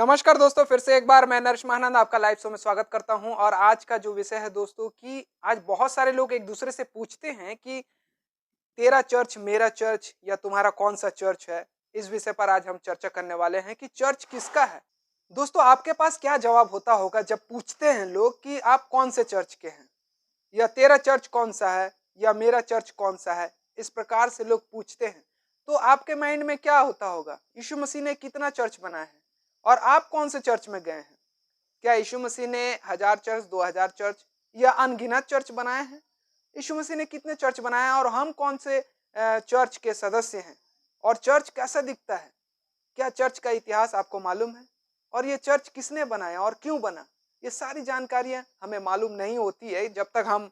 नमस्कार दोस्तों, फिर से एक बार मैं नरेश महानंद आपका लाइव शो में स्वागत करता हूं। और आज का जो विषय है दोस्तों कि आज बहुत सारे लोग एक दूसरे से पूछते हैं कि तेरा चर्च, मेरा चर्च या तुम्हारा कौन सा चर्च है। इस विषय पर आज हम चर्चा करने वाले हैं कि चर्च किसका है। दोस्तों, आपके पास क्या जवाब होता होगा जब पूछते हैं लोग कि आप कौन से चर्च के हैं, या तेरा चर्च कौन सा है या मेरा चर्च कौन सा है। इस प्रकार से लोग पूछते हैं तो आपके माइंड में क्या होता होगा? यीशु मसीह ने कितना चर्च बनाया है और आप कौन से चर्च में गए हैं? क्या यीशु मसीह ने 1000 चर्च, 2000 चर्च या अनगिनत चर्च बनाए हैं? यीशु मसीह ने कितने चर्च बनाए हैं और हम कौन से चर्च के सदस्य हैं? और चर्च कैसा दिखता है? क्या चर्च का इतिहास आपको मालूम है? और ये चर्च किसने बनाया और क्यों बना? ये सारी जानकारियां हमें मालूम नहीं होती है जब तक हम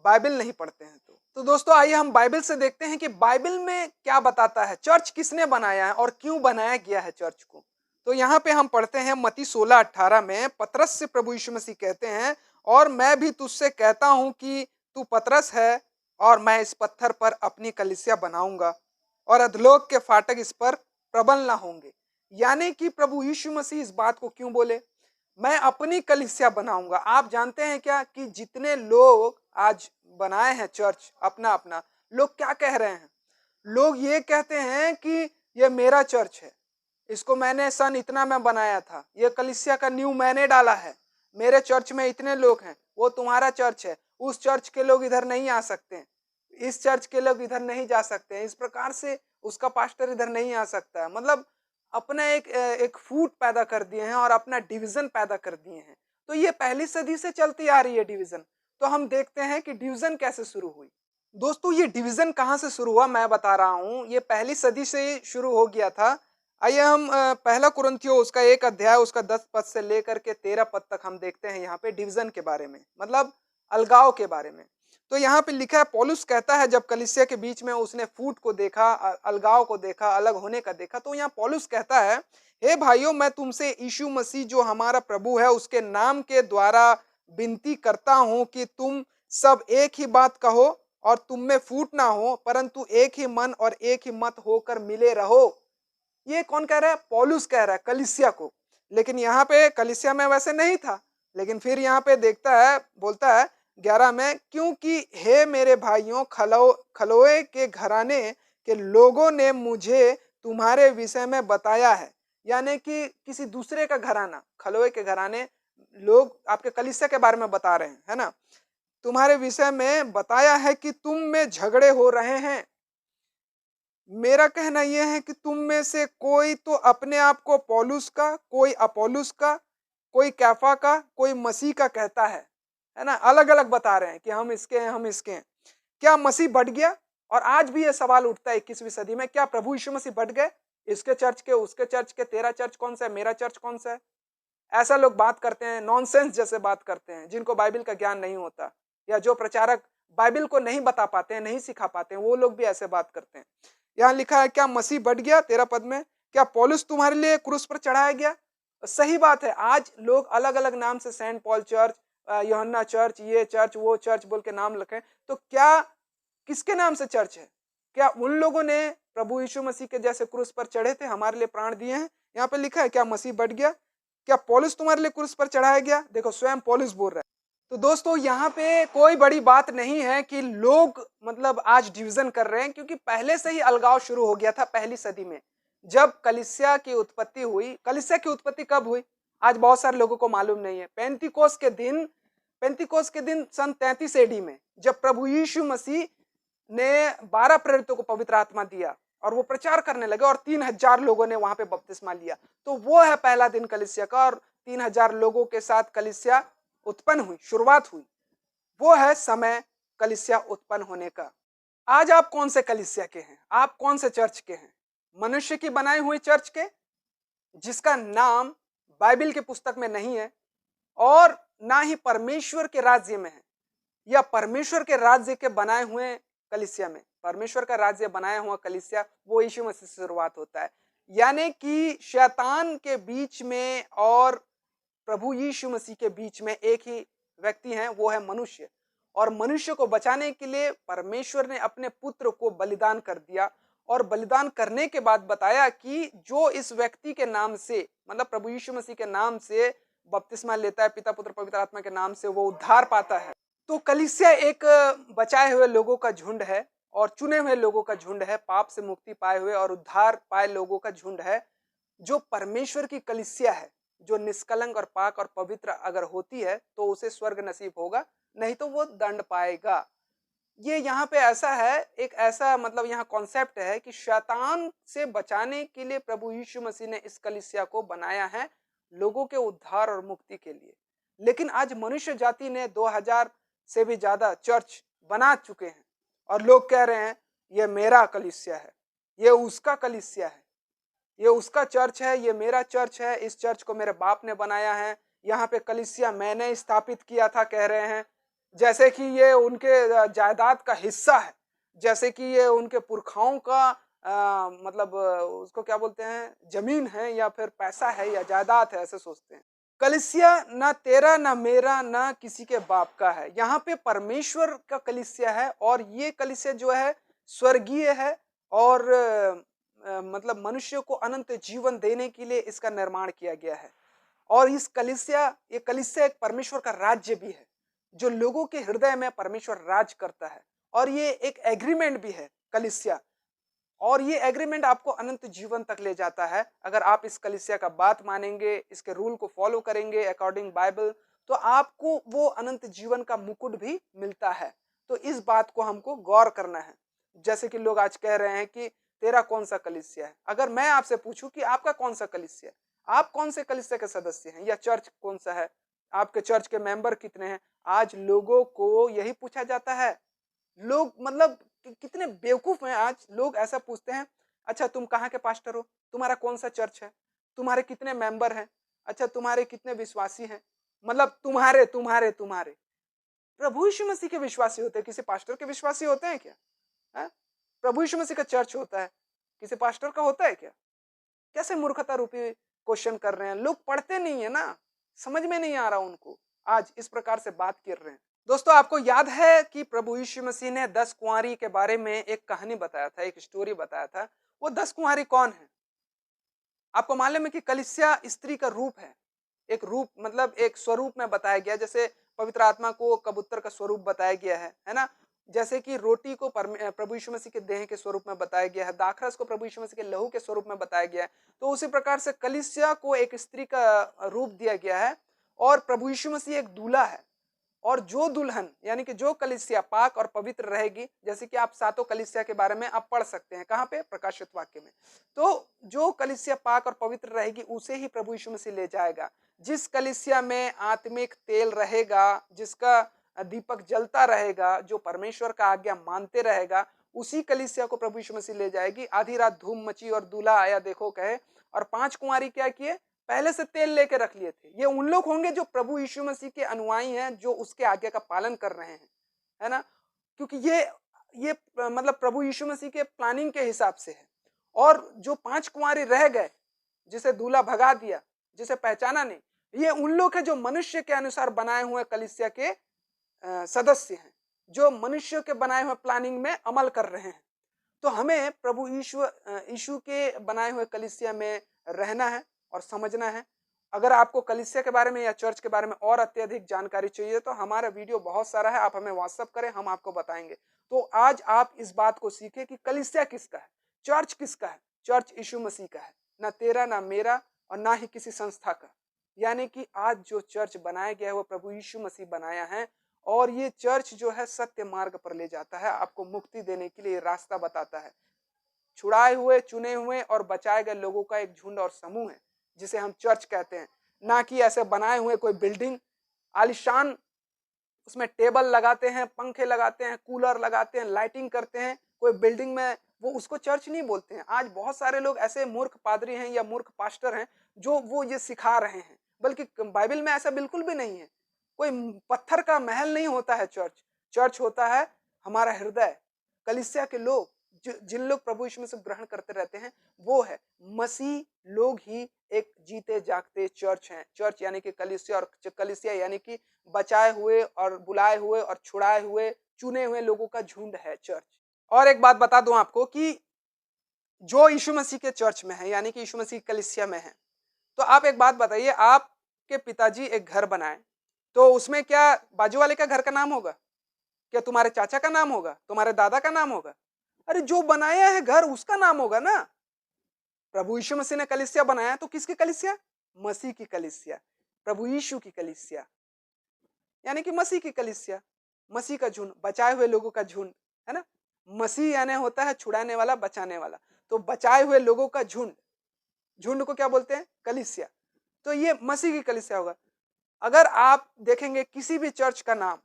बाइबल नहीं पढ़ते हैं। तो दोस्तों, आइए हम बाइबल से देखते हैं कि बाइबल में क्या बताता है, चर्च किसने बनाया है और क्यों बनाया गया है चर्च को। तो यहाँ पे हम पढ़ते हैं मत्ती 16:18 में पतरस से प्रभु यीशु मसीह कहते हैं, और मैं भी तुझसे कहता हूं कि तू पतरस है और मैं इस पत्थर पर अपनी कलीसिया बनाऊंगा और अधोलोक के फाटक इस पर प्रबल ना होंगे। यानी कि प्रभु यीशु मसीह इस बात को क्यों बोले, मैं अपनी कलीसिया बनाऊंगा। आप जानते हैं क्या कि जितने लोग आज बनाए हैं चर्च अपना अपना, लोग क्या कह रहे हैं? लोग ये कहते हैं कि ये मेरा चर्च है, इसको मैंने सन इतना में बनाया था, ये कलीसिया का न्यू मैंने डाला है, मेरे चर्च में इतने लोग हैं, वो तुम्हारा चर्च है, उस चर्च के लोग इधर नहीं आ सकते, इस चर्च के लोग इधर नहीं जा सकते हैं, इस प्रकार से उसका पास्टर इधर नहीं आ सकता है। मतलब अपना एक फूट पैदा कर दिए हैं और अपना डिवीजन पैदा कर दिए हैं। तो ये पहली सदी से चलती आ रही है डिवीजन। तो हम देखते हैं कि डिवीजन कैसे शुरू हुई। दोस्तों, ये डिवीजन कहाँ से शुरू हुआ मैं बता रहा हूँ। ये पहली सदी से शुरू हो गया था। आइए हम पहला कुरिन्थियों उसका 1 अध्याय उसका 10 पद से लेकर के 13 पद तक हम देखते हैं यहाँ पे डिवीजन के बारे में, मतलब अलगाव के बारे में। तो यहाँ पे लिखा है, पौलुस कहता है जब कलीसिया के बीच में उसने फूट को देखा, अलगाव को देखा, अलग होने का देखा, तो यहाँ पौलुस कहता है, हे भाइयों, मैं तुमसे यीशु मसीह जो हमारा प्रभु है उसके नाम के द्वारा विनती करता हूँ कि तुम सब एक ही बात कहो और तुम में फूट ना हो, परंतु एक ही मन और एक ही मत होकर मिले रहो। ये कौन कह रहा है? पौलुस कह रहा है कलीसिया को। लेकिन यहाँ पे कलीसिया में वैसे नहीं था, लेकिन फिर यहाँ पे देखता है, बोलता है 11 में, क्योंकि हे मेरे भाइयों, खलोए के घराने के लोगों ने मुझे तुम्हारे विषय में बताया है। यानी कि किसी दूसरे का घराना, खलोए के घराने लोग आपके कलीसिया के बारे में बता रहे हैं, है ना, तुम्हारे विषय में बताया है कि तुम में झगड़े हो रहे हैं। मेरा कहना यह है कि तुम में से कोई तो अपने आप को पौलुस का, कोई अपोलुस का, कोई कैफा का, कोई मसीह का कहता है ना, अलग अलग बता रहे हैं कि हम इसके हैं, हम इसके हैं। क्या मसीह बढ़ गया? और आज भी यह सवाल उठता है 21वीं सदी में, क्या प्रभु यीशु मसीह बढ़ गए? इसके चर्च के, उसके चर्च के, तेरा चर्च कौन सा है, मेरा चर्च कौन सा है? ऐसा लोग बात करते हैं, नॉनसेंस जैसे बात करते हैं, जिनको बाइबल का ज्ञान नहीं होता, या जो प्रचारक बाइबल को नहीं बता पाते हैं, नहीं सिखा पाते हैं, वो लोग भी ऐसे बात करते हैं। यहाँ लिखा है, क्या मसीह बढ़ गया? 13 पद में, क्या पौलुस तुम्हारे लिए क्रूस पर चढ़ाया गया? सही बात है। आज लोग अलग अलग नाम से सेंट पॉल चर्च, यूहन्ना चर्च, ये चर्च, वो चर्च बोल के नाम लिखे। तो क्या किसके नाम से चर्च है? क्या उन लोगों ने प्रभु यीशु मसीह के जैसे क्रूस पर चढ़े थे, हमारे लिए प्राण दिए हैं? यहाँ पे लिखा है क्या मसीह बढ़ गया? क्या पौलुस तुम्हारे लिए क्रूस पर चढ़ाया गया? देखो, स्वयं पौलुस बोल रहा है। तो दोस्तों, यहाँ पे कोई बड़ी बात नहीं है कि लोग मतलब आज डिवीजन कर रहे हैं, क्योंकि पहले से ही अलगाव शुरू हो गया था पहली सदी में, जब कलीसिया की उत्पत्ति हुई। कलीसिया की उत्पत्ति कब हुई आज बहुत सारे लोगों को मालूम नहीं है। पेंतिकोस के दिन सन 33 एडी में, जब प्रभु यीशु मसीह ने 12 प्रेरितों को पवित्र आत्मा दिया और वो प्रचार करने लगे और 3000 लोगों ने वहां पे बपतिस्मा लिया। तो वो है पहला दिन कलीसिया का, और 3000 लोगों के साथ कलीसिया उत्पन्न हुई, शुरुआत हुई। वो है समय कलीसिया उत्पन्न होने का। आज आप कौन से कलीसिया के हैं? आप कौन से चर्च के हैं? मनुष्य की बनाई हुई चर्च के, जिसका नाम बाइबल की पुस्तक में नहीं है और ना ही परमेश्वर के राज्य में है, या परमेश्वर के राज्य के बनाए हुए कलीसिया में? परमेश्वर का राज्य बनाया हुआ कलीसिया वो यीशु मसीह से शुरुआत होता है। यानी कि शैतान के बीच में और प्रभु यीशु मसीह के बीच में एक ही व्यक्ति है, वो है मनुष्य। और मनुष्य को बचाने के लिए परमेश्वर ने अपने पुत्र को बलिदान कर दिया और बलिदान करने के बाद बताया कि जो इस व्यक्ति के नाम से, मतलब प्रभु यीशु मसीह के नाम से बपतिस्मा लेता है, पिता पुत्र पवित्र आत्मा के नाम से, वो उद्धार पाता है। तो कलीसिया एक बचाए हुए लोगों का झुंड है और चुने हुए लोगों का झुंड है, पाप से मुक्ति पाए हुए और उद्धार पाए लोगों का झुंड है। जो परमेश्वर की कलीसिया है, जो निष्कलंक और पाक और पवित्र अगर होती है तो उसे स्वर्ग नसीब होगा, नहीं तो वो दंड पाएगा। ये यहाँ पे ऐसा है, एक ऐसा मतलब यहाँ कॉन्सेप्ट है कि शैतान से बचाने के लिए प्रभु यीशु मसीह ने इस कलीसिया को बनाया है, लोगों के उद्धार और मुक्ति के लिए। लेकिन आज मनुष्य जाति ने 2000 से भी ज्यादा चर्च बना चुके हैं और लोग कह रहे हैं ये मेरा कलीसिया है, ये उसका कलीसिया है, ये उसका चर्च है, ये मेरा चर्च है, इस चर्च को मेरे बाप ने बनाया है, यहाँ पे कलीसिया मैंने स्थापित किया था, कह रहे हैं, जैसे कि ये उनके जायदाद का हिस्सा है, जैसे कि ये उनके पुरखाओं का मतलब उसको क्या बोलते हैं, जमीन है या फिर पैसा है या जायदाद है, ऐसे सोचते हैं। कलीसिया ना तेरा ना मेरा ना किसी के बाप का है, यहाँ पे परमेश्वर का कलीसिया है और ये कलीसिया जो है स्वर्गीय है और मतलब मनुष्य को अनंत जीवन देने के लिए इसका निर्माण किया गया है। और इस कलीसिया, ये कलीसिया एक परमेश्वर का राज्य भी है, जो लोगों के हृदय में परमेश्वर राज करता है। और ये एक एग्रीमेंट भी है कलीसिया, और ये एग्रीमेंट आपको अनंत जीवन तक ले जाता है। अगर आप इस कलीसिया का बात मानेंगे, इसके रूल को फॉलो करेंगे अकॉर्डिंग बाइबल, तो आपको वो अनंत जीवन का मुकुट भी मिलता है। तो इस बात को हमको गौर करना है। जैसे कि लोग आज कह रहे हैं कि तेरा कौन सा कलीसिया है। अगर मैं आपसे पूछूं कि आपका कौन सा कलीसिया है, आप कौन से कलीसिया के सदस्य हैं या चर्च कौन सा है, आपके चर्च के मेंबर कितने हैं, आज लोगों को यही पूछा जाता है। लोग मतलब कितने बेवकूफ हैं, आज लोग ऐसा पूछते हैं, अच्छा तुम कहाँ के पास्टर हो, तुम्हारा कौन सा चर्च है, तुम्हारे कितने मेंबर हैं, अच्छा तुम्हारे कितने विश्वासी हैं, मतलब तुम्हारे तुम्हारे तुम्हारे प्रभु यीशु मसीह के विश्वासी होते हैं, किसी पास्टर के विश्वासी होते हैं क्या? है? प्रभु यीशु मसीह का चर्च होता है, किसी पास्टर का होता है क्या? कैसे मूर्खता रूपी क्वेश्चन कर रहे हैं। लोग पढ़ते नहीं है ना, समझ में नहीं आ रहा उनको, आज इस प्रकार से बात कर रहे हैं। दोस्तों आपको याद है कि प्रभु यीशु मसीह ने 10 कुंवारी के बारे में एक कहानी बताया था, एक स्टोरी बताया था। वो 10 कुंवारी कौन है? आपको मालूम है कि कलीसिया स्त्री का रूप है, एक रूप मतलब एक स्वरूप में बताया गया, जैसे पवित्र आत्मा को कबूतर का स्वरूप बताया गया है ना, जैसे कि रोटी को प्रभु यीशु मसीह के देह के स्वरूप में बताया गया है, दाखरस को प्रभु यीशु मसीह के लहू के स्वरूप में बताया गया है। तो उसी प्रकार से कलीसिया को एक स्त्री का रूप दिया गया है और प्रभु यीशु मसीह एक दूल्हा है। और जो दुल्हन यानी कि जो कलीसिया पाक और पवित्र रहेगी, जैसे कि आप सातों कलीसिया के बारे में आप पढ़ सकते हैं, कहाँ पे? प्रकाशित वाक्य में। तो जो कलीसिया पाक और पवित्र रहेगी उसे ही प्रभु यीशु मसीह ले जाएगा। जिस कलीसिया में आत्मिक तेल रहेगा, जिसका दीपक जलता रहेगा, जो परमेश्वर का आज्ञा मानते रहेगा, उसी कलीसिया को प्रभु यीशु मसीह ले जाएगी। आधी रात धूम मची और दूल्हा आया देखो कहे, और 5 कुंवारी क्या किए? पहले से तेल लेके रख लिए थे। ये उन लोग होंगे जो प्रभु यीशु मसीह के अनुयायी हैं, जो उसके आज्ञा का पालन कर रहे हैं, है ना, क्योंकि ये मतलब प्रभु यीशु मसीह के प्लानिंग के हिसाब से है। और जो 5 कुंवारी रह गए, जिसे दूल्हा भगा दिया, जिसे पहचाना नहीं, ये उन लोग हैं जो मनुष्य के अनुसार बनाए हुए कलीसिया के सदस्य हैं, जो मनुष्य के बनाए हुए प्लानिंग में अमल कर रहे हैं। तो हमें प्रभु यीशु के बनाए हुए कलीसिया में रहना है और समझना है। अगर आपको कलीसिया के बारे में या चर्च के बारे में और अत्यधिक जानकारी चाहिए तो हमारा वीडियो बहुत सारा है, आप हमें व्हाट्सएप करें, हम आपको बताएंगे। तो आज आप इस बात को सीखें कि कलीसिया किसका है, चर्च किसका है। चर्च यीशु मसीह का है, ना तेरा ना मेरा और ना ही किसी संस्था का। यानी कि आज जो चर्च बनाया गया है वो प्रभु यीशु मसीह बनाया है, और ये चर्च जो है सत्य मार्ग पर ले जाता है, आपको मुक्ति देने के लिए रास्ता बताता है। छुड़ाए हुए, चुने हुए और बचाए गए लोगों का एक झुंड और समूह है, जिसे हम चर्च कहते हैं। ना कि ऐसे बनाए हुए कोई बिल्डिंग आलिशान, उसमें टेबल लगाते हैं, पंखे लगाते हैं, कूलर लगाते हैं, लाइटिंग करते हैं कोई बिल्डिंग में, वो उसको चर्च नहीं बोलते हैं। आज बहुत सारे लोग ऐसे मूर्ख पादरी हैं या मूर्ख पास्टर हैं जो वो ये सिखा रहे हैं, बल्कि बाइबल में ऐसा बिल्कुल भी नहीं है। कोई पत्थर का महल नहीं होता है चर्च। चर्च होता है हमारा हृदय। कलीसिया के लोग, जिन लोग प्रभु यीशु मसीह ग्रहण करते रहते हैं, वो है मसीह लोग ही एक जीते जागते चर्च हैं। चर्च यानी कि कलीसिया, और कलीसिया यानी कि बचाए हुए और बुलाए हुए और छुड़ाए हुए, चुने हुए लोगों का झुंड है चर्च। और एक बात बता दूं आपको कि जो यीशु मसीह के चर्च में है, यानी कि यीशु मसीह की कलीसिया में है। तो आप एक बात बताइए, आपके पिताजी एक घर बनाए, तो उसमें क्या बाजू वाले का घर का नाम होगा? क्या तुम्हारे चाचा का नाम होगा? तुम्हारे दादा का नाम होगा? अरे जो बनाया है घर उसका नाम होगा ना। प्रभु यीशु मसीह ने कलीसिया बनाया, तो किसकी कलीसिया? मसीह की कलीसिया, प्रभु यीशु की कलीसिया, यानी कि मसीह की कलीसिया, मसीह का झुंड, बचाए हुए लोगों का झुंड, है ना। मसीह यानी होता है छुड़ाने वाला, बचाने वाला। तो बचाए हुए लोगों का झुंड, झुंड को क्या बोलते हैं? कलीसिया। तो ये मसीह की कलीसिया होगा। अगर आप देखेंगे किसी भी चर्च का नाम,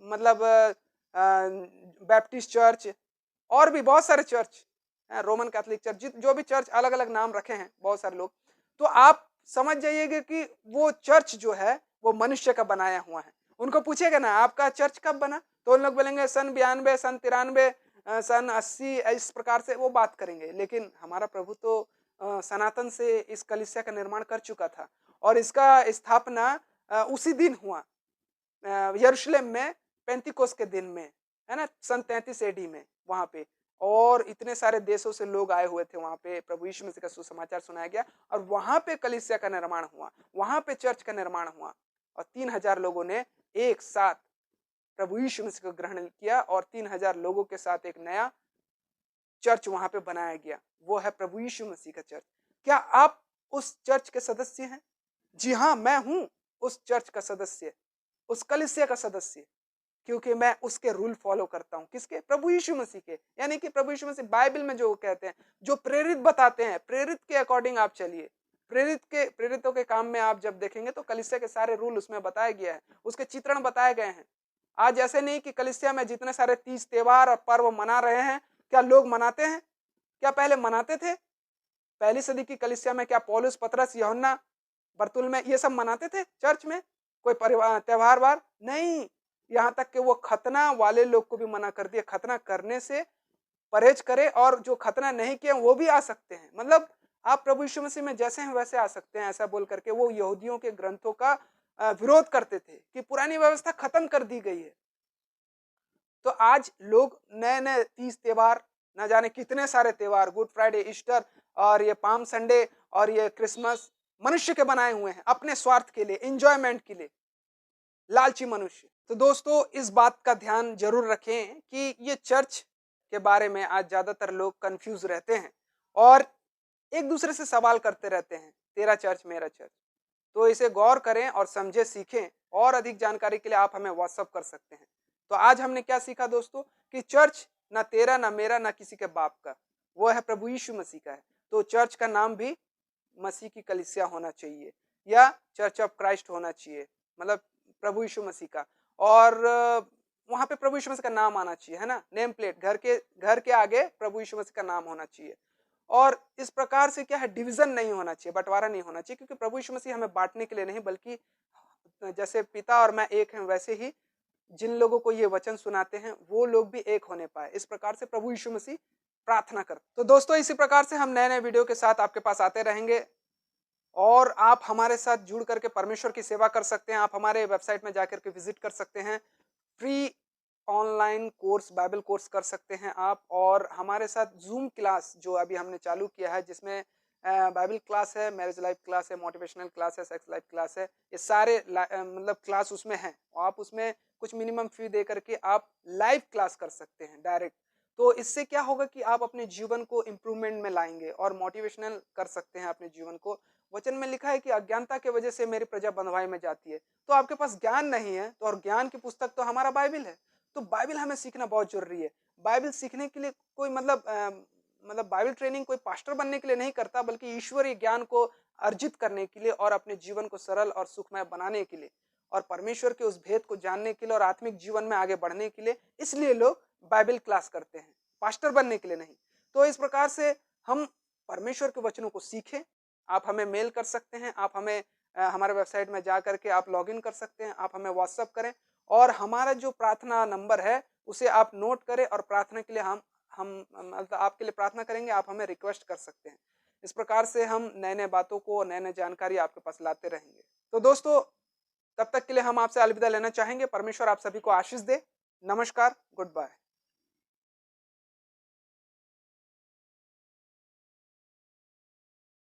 मतलब बैप्टिस्ट चर्च और भी बहुत सारे चर्च, रोमन कैथोलिक चर्च, जो भी चर्च अलग अलग नाम रखे हैं बहुत सारे लोग, तो आप समझ जाइएगा कि वो चर्च जो है वो मनुष्य का बनाया हुआ है। उनको पूछेगा ना आपका चर्च कब बना, तो उन लोग बोलेंगे सन 92, सन 93, सन 80, इस प्रकार से वो बात करेंगे। लेकिन हमारा प्रभु तो सनातन से इस कलीसिया का निर्माण कर चुका था और इसका स्थापना उसी दिन हुआ, यरूशलेम में पेंतिकोस के दिन में, है ना, सन 33 एडी में वहां पे। और इतने सारे देशों से लोग आए हुए थे वहां पे, प्रभु यीशु मसीह का सुसमाचार सुनाया गया और वहां पे कलीसिया का निर्माण हुआ, वहां पे चर्च का निर्माण हुआ और 3000 लोगों ने एक साथ प्रभु यीशु मसीह को ग्रहण किया और 3000 लोगों के साथ एक नया चर्च वहां पे बनाया गया। वो है प्रभु यीशु मसीह का चर्च। क्या आप उस चर्च के सदस्य हैं? जी हाँ, मैं हूं उस चर्च का सदस्य, उस कलीसिया का सदस्य, क्योंकि मैं उसके रूल फॉलो करता हूं। किसके? प्रभु यीशु मसीह के। यानी कि प्रभु यीशु मसीह बाइबल में जो कहते हैं, जो प्रेरित बताते हैं, प्रेरित के अकॉर्डिंग आप चलिए। प्रेरितों के काम में आप जब देखेंगे तो कलीसिया के सारे रूल उसमें बताया गया है, उसके चित्रण बताए गए हैं। आज ऐसे नहीं कि कलीसिया में जितने सारे 30 त्योहार और पर्व मना रहे हैं, क्या लोग मनाते हैं? क्या पहले मनाते थे? पहली सदी की कलीसिया में क्या पौलुस, पतरस, यूहन्ना, बरतुल में ये सब मनाते थे चर्च में कोई परिवार त्योहार वार? नहीं। यहाँ तक कि वो खतना वाले लोग को भी मना कर दिया, खतना करने से परहेज करे, और जो खतना नहीं किए वो भी आ सकते हैं। मतलब आप प्रभु यीशु मसीह में जैसे हैं वैसे आ सकते हैं, ऐसा बोल करके वो यहूदियों के ग्रंथों का विरोध करते थे कि पुरानी व्यवस्था खत्म कर दी गई है। तो आज लोग नए नए 30 त्योहार, न जाने कितने सारे त्योहार, गुड फ्राइडे, ईस्टर और ये पाम संडे और ये क्रिसमस, मनुष्य के बनाए हुए हैं अपने स्वार्थ के लिए, एंजॉयमेंट के लिए, लालची मनुष्य। तो दोस्तों इस बात का ध्यान जरूर रखें कि ये चर्च के बारे में आज ज्यादातर लोग कंफ्यूज रहते हैं और एक दूसरे से सवाल करते रहते हैं, तेरा चर्च मेरा चर्च। तो इसे गौर करें और समझे, सीखें। और अधिक जानकारी के लिए आप हमें व्हाट्सअप कर सकते हैं। तो आज हमने क्या सीखा दोस्तों, कि चर्च ना तेरा, ना मेरा, ना किसी के बाप का, वो है प्रभु यीशु मसीह का है। तो चर्च का नाम भी मसीह की कलीसिया होना चाहिए या चर्च ऑफ क्राइस्ट होना चाहिए, मतलब प्रभु यीशु मसीह का। और वहां पे प्रभु यीशु मसीह का नाम आना चाहिए, है ना, नेम प्लेट, घर के आगे प्रभु यीशु मसीह का नाम होना चाहिए। और इस प्रकार से क्या है, डिवीजन नहीं होना चाहिए, बंटवारा नहीं होना चाहिए, क्योंकि प्रभु यीशु मसीह हमें बांटने के लिए नहीं, बल्कि जैसे पिता और मैं एक हैं, वैसे ही जिन लोगों को ये वचन सुनाते हैं वो लोग भी एक होने पाए, इस प्रकार से प्रभु यीशु मसीह प्रार्थना करते। तो दोस्तों इसी प्रकार से हम नए नए वीडियो के साथ आपके पास आते रहेंगे और आप हमारे साथ जुड़ करके परमेश्वर की सेवा कर सकते हैं। आप हमारे वेबसाइट में जाकर के विजिट कर सकते हैं, free online course, Bible course कर सकते हैं आप। और हमारे साथ जूम क्लास जो अभी हमने चालू किया है, जिसमें बाइबल क्लास है, मैरिज लाइफ क्लास है, मोटिवेशनल क्लास है, सेक्स लाइफ क्लास है, ये सारे मतलब क्लास उसमें हैं। आप उसमें कुछ मिनिमम फी दे करके आप लाइव क्लास कर सकते हैं डायरेक्ट। तो इससे क्या होगा कि आप अपने जीवन को इम्प्रूवमेंट में लाएंगे और मोटिवेशनल कर सकते हैं अपने जीवन को। वचन में लिखा है कि अज्ञानता की वजह से मेरी प्रजा बंधुआई में जाती है। तो आपके पास ज्ञान नहीं है, तो और ज्ञान की पुस्तक तो हमारा बाइबल है। तो बाइबल हमें सीखना बहुत जरूरी है। बाइबल सीखने के लिए कोई मतलब बाइबल ट्रेनिंग कोई पास्टर बनने के लिए नहीं करता, बल्कि ईश्वरीय ज्ञान को अर्जित करने के लिए और अपने जीवन को सरल और सुखमय बनाने के लिए और परमेश्वर के उस भेद को जानने के लिए और आत्मिक जीवन में आगे बढ़ने के लिए, इसलिए लोग बाइबल क्लास करते हैं, पास्टर बनने के लिए नहीं। तो इस प्रकार से हम परमेश्वर के वचनों को सीखें। आप हमें मेल कर सकते हैं, आप हमें हमारे वेबसाइट में जा करके आप लॉगिन कर सकते हैं, आप हमें व्हाट्सअप करें और हमारा जो प्रार्थना नंबर है उसे आप नोट करें और प्रार्थना के लिए हम मतलब आपके लिए प्रार्थना करेंगे, आप हमें रिक्वेस्ट कर सकते हैं। इस प्रकार से हम नए नए बातों को, नए नए जानकारी आपके पास लाते रहेंगे। तो दोस्तों तब तक के लिए हम आपसे अलविदा लेना चाहेंगे। परमेश्वर आप सभी को आशीष दे। नमस्कार, गुड बाय।